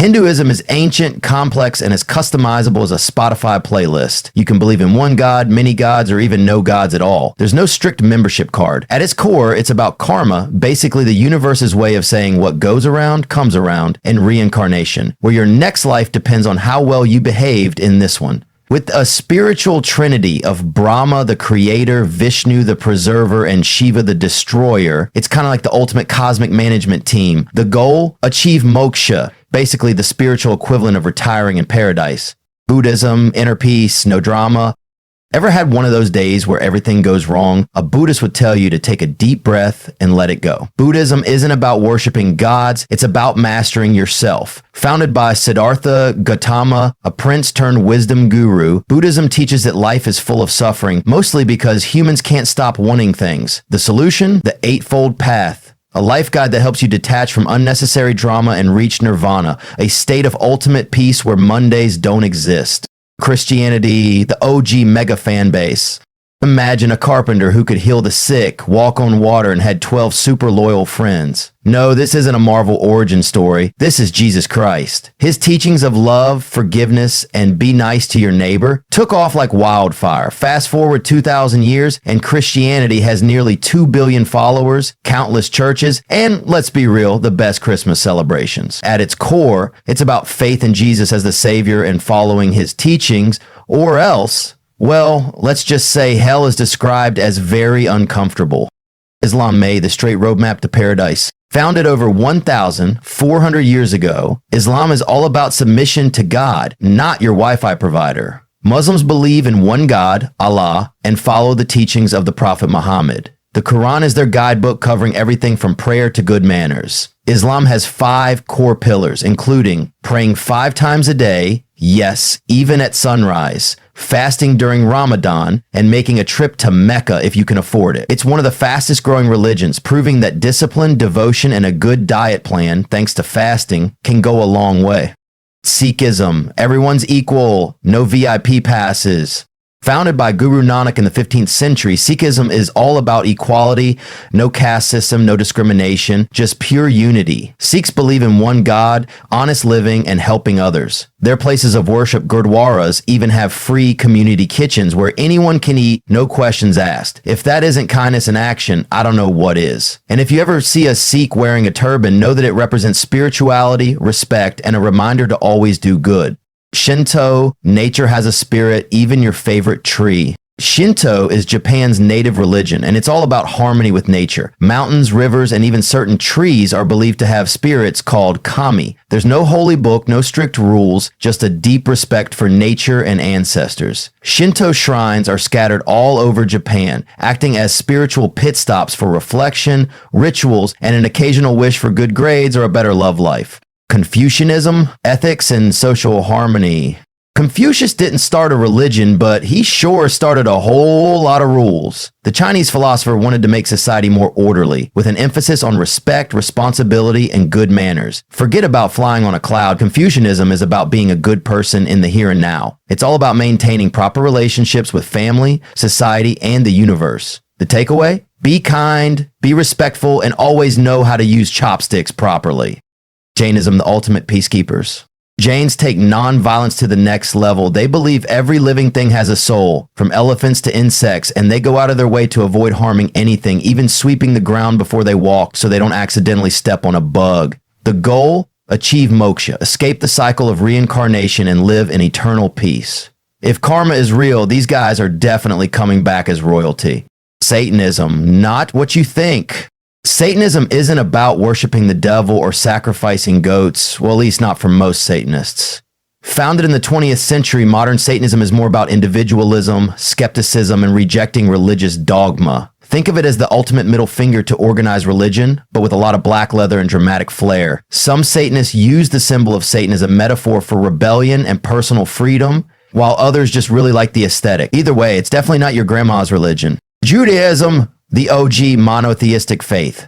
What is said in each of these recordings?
Hinduism is ancient, complex, and as customizable as a Spotify playlist. You can believe in one god, many gods, or even no gods at all. There's no strict membership card. At its core, it's about karma, basically the universe's way of saying what goes around, comes around, and reincarnation, where your next life depends on how well you behaved in this one. With a spiritual trinity of Brahma, the creator, Vishnu, the preserver, and Shiva, the destroyer, it's kind of like the ultimate cosmic management team. The goal? Achieve moksha, basically the spiritual equivalent of retiring in paradise. Buddhism, inner peace, no drama. Ever had one of those days where everything goes wrong? A Buddhist would tell you to take a deep breath and let it go. Buddhism isn't about worshiping gods, it's about mastering yourself. Founded by Siddhartha Gautama, a prince turned wisdom guru, Buddhism teaches that life is full of suffering, mostly because humans can't stop wanting things. The solution? The Eightfold Path. A life guide that helps you detach from unnecessary drama and reach nirvana, a state of ultimate peace where Mondays don't exist. Christianity, the OG mega fan base. Imagine a carpenter who could heal the sick, walk on water, and had 12 super loyal friends. No, this isn't a Marvel origin story. This is Jesus Christ. His teachings of love, forgiveness, and be nice to your neighbor took off like wildfire. Fast forward 2,000 years, and Christianity has nearly 2 billion followers, countless churches, and let's be real, the best Christmas celebrations. At its core, it's about faith in Jesus as the Savior and following his teachings, or else, well, let's just say hell is described as very uncomfortable. Islam, the straight roadmap to paradise. Founded over 1,400 years ago, Islam is all about submission to God, not your Wi-Fi provider. Muslims believe in one God, Allah, and follow the teachings of the Prophet Muhammad. The Quran is their guidebook covering everything from prayer to good manners. Islam has 5 core pillars, including praying 5 times a day, yes, even at sunrise, fasting during Ramadan, and making a trip to Mecca if you can afford it. It's one of the fastest growing religions, proving that discipline, devotion, and a good diet plan, thanks to fasting, can go a long way. Sikhism, everyone's equal, no VIP passes. Founded by Guru Nanak in the 15th century, Sikhism is all about equality, no caste system, no discrimination, just pure unity. Sikhs believe in one God, honest living, and helping others. Their places of worship, gurdwaras, even have free community kitchens where anyone can eat, no questions asked. If that isn't kindness in action, I don't know what is. And if you ever see a Sikh wearing a turban, know that it represents spirituality, respect, and a reminder to always do good. Shinto, nature has a spirit, even your favorite tree. Shinto is Japan's native religion, and it's all about harmony with nature. Mountains, rivers, and even certain trees are believed to have spirits called kami. There's no holy book, no strict rules, just a deep respect for nature and ancestors. Shinto shrines are scattered all over Japan, acting as spiritual pit stops for reflection, rituals, and an occasional wish for good grades or a better love life. Confucianism, ethics, and social harmony. Confucius didn't start a religion, but he sure started a whole lot of rules. The Chinese philosopher wanted to make society more orderly, with an emphasis on respect, responsibility, and good manners. Forget about flying on a cloud. Confucianism is about being a good person in the here and now. It's all about maintaining proper relationships with family, society, and the universe. The takeaway? Be kind, be respectful, and always know how to use chopsticks properly. Jainism, the ultimate peacekeepers. Jains take non-violence to the next level. They believe every living thing has a soul, from elephants to insects, and they go out of their way to avoid harming anything, even sweeping the ground before they walk so they don't accidentally step on a bug. The goal? Achieve moksha, escape the cycle of reincarnation, and live in eternal peace. If karma is real, these guys are definitely coming back as royalty. Satanism, not what you think. Satanism isn't about worshiping the devil or sacrificing goats, well, at least not for most Satanists. Founded in the 20th century, modern Satanism is more about individualism, skepticism, and rejecting religious dogma. Think of it as the ultimate middle finger to organized religion, but with a lot of black leather and dramatic flair. Some Satanists use the symbol of Satan as a metaphor for rebellion and personal freedom, while others just really like the aesthetic. Either way, it's definitely not your grandma's religion. Judaism, the OG monotheistic faith.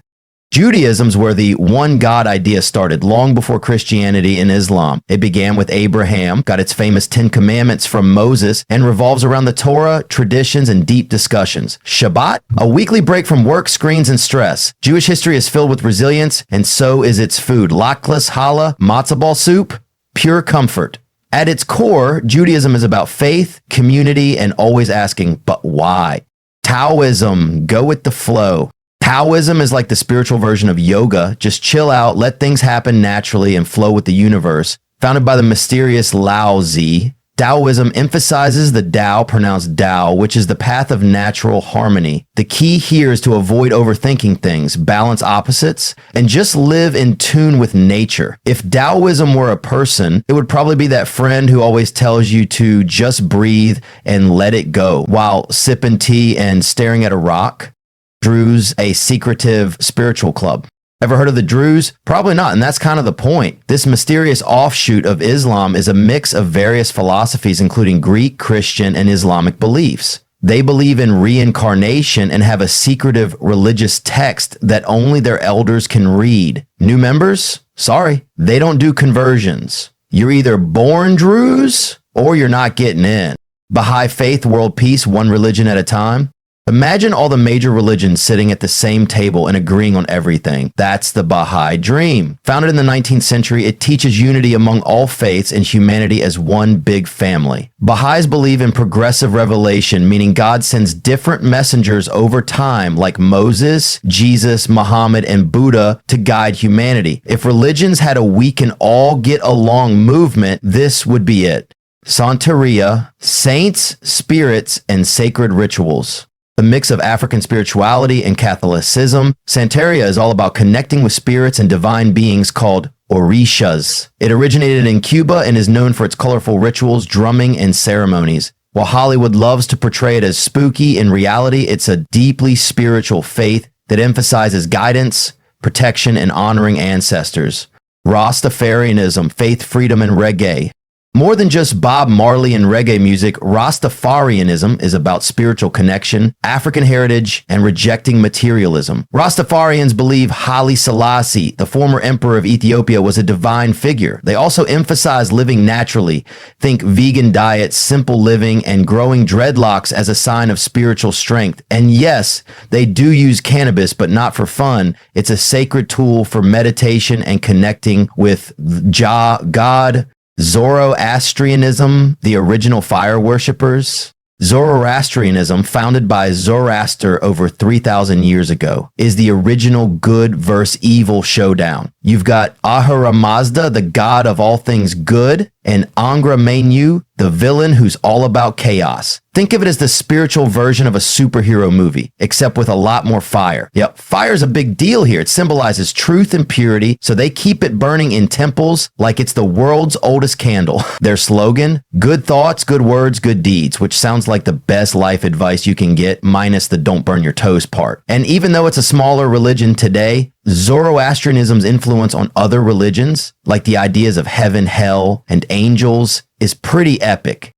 Judaism's where the one God idea started, long before Christianity and Islam. It began with Abraham, got its famous 10 Commandments from Moses, and revolves around the Torah, traditions, and deep discussions. Shabbat, a weekly break from work, screens, and stress. Jewish history is filled with resilience, and so is its food. Latkes, challah, matzo ball soup. pure comfort. At its core, Judaism is about faith, community, and always asking, but why? Taoism, go with the flow. Taoism is like the spiritual version of yoga. Just chill out, let things happen naturally, and flow with the universe. Founded by the mysterious Lao Tzu, Taoism emphasizes the Tao, pronounced Tao, which is the path of natural harmony. The key here is to avoid overthinking things, balance opposites, and just live in tune with nature. If Taoism were a person, it would probably be that friend who always tells you to just breathe and let it go while sipping tea and staring at a rock. Druze, a secretive spiritual club. Ever heard of the Druze? Probably not, and that's kind of the point. This mysterious offshoot of Islam is a mix of various philosophies, including Greek, Christian, and Islamic beliefs. They believe in reincarnation and have a secretive religious text that only their elders can read. New members? Sorry, they don't do conversions. You're either born Druze or you're not getting in. Baha'i faith, world peace, one religion at a time. Imagine all the major religions sitting at the same table and agreeing on everything. That's the Baha'i dream. Founded in the 19th century, it teaches unity among all faiths and humanity as one big family. Baha'is believe in progressive revelation, meaning God sends different messengers over time, like Moses, Jesus, Muhammad, and Buddha, to guide humanity. If religions had a we can all get along movement, this would be it. Santeria, saints, spirits, and sacred rituals. The mix of African spirituality and Catholicism, Santeria is all about connecting with spirits and divine beings called orishas. It originated in Cuba and is known for its colorful rituals, drumming, and ceremonies. While Hollywood loves to portray it as spooky, in reality, it's a deeply spiritual faith that emphasizes guidance, protection, and honoring ancestors. Rastafarianism, faith, freedom, and reggae. More than just Bob Marley and reggae music, Rastafarianism is about spiritual connection, African heritage, and rejecting materialism. Rastafarians believe Haile Selassie, the former emperor of Ethiopia, was a divine figure. They also emphasize living naturally. Think vegan diets, simple living, and growing dreadlocks as a sign of spiritual strength. And yes, they do use cannabis, but not for fun. It's a sacred tool for meditation and connecting with God. Zoroastrianism, the original fire worshippers. Zoroastrianism, founded by Zoroaster over 3,000 years ago, is the original good versus evil showdown. You've got Ahura Mazda, the god of all things good, and Angra Mainyu, the villain who's all about chaos. Think of it as the spiritual version of a superhero movie, except with a lot more fire. Yep, fire's a big deal here. It symbolizes truth and purity, so they keep it burning in temples like it's the world's oldest candle. Their slogan, good thoughts, good words, good deeds, which sounds like the best life advice you can get, minus the don't burn your toes part. And even though it's a smaller religion today, Zoroastrianism's influence on other religions, like the ideas of heaven, hell, and angels, is pretty epic.